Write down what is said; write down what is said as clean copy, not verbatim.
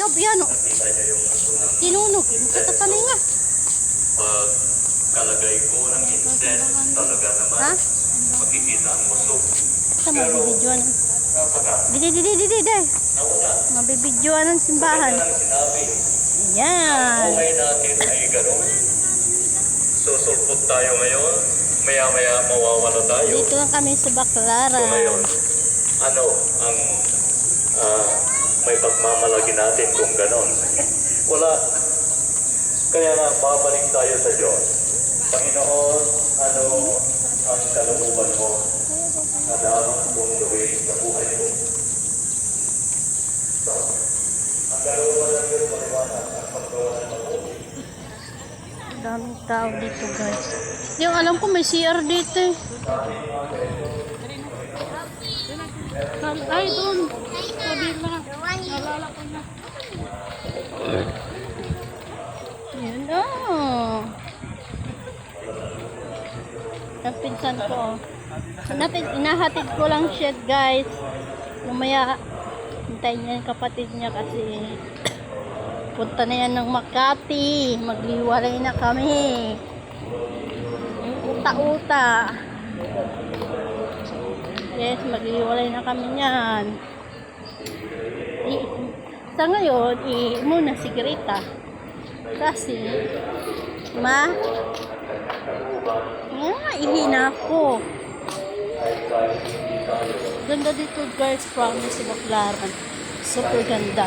Gabi ano? Tinunog. Magkatatanay nga. Pagkalagay ko ng incense, talaga naman, Ha? makikita ang usok. Ito, mabibidyoan. Didi. Nauna, Mabibidyoan ng simbahan. kanya lang sinabi, Yan. buhay natin ay gano'n. Susulpot tayo ngayon, maya-maya mawawala tayo. Dito lang kami sa So Baclaran. ngayon, ano ang may pagmamalagi natin kung gano'n? Wala. Kaya nga, babalik tayo sa Diyos. Panginoon, ano ang kalooban mo na dapat kong gawin sa buhay mo? Ang kalooban ng Diyos, maliwanag at paggawa ng mabuti. Daming tao dito, guys. Yung alam ko may CR dito eh. Ay, doon. Sabi na. Nalala ko na. Yan o. Ang pinsan ko. Inahatid ko lang siya, guys. Lumaya, hintayin niya yung kapatid niya kasi punta na yan ng Makati. Magliwalay na kami. Yung uta-uta. Yes, magliwalay na kami niyan. Sa ngayon, muna si Greta. Kasi, ihina ko. Ganda dito, guys, promise sa Baclaran. Super ganda.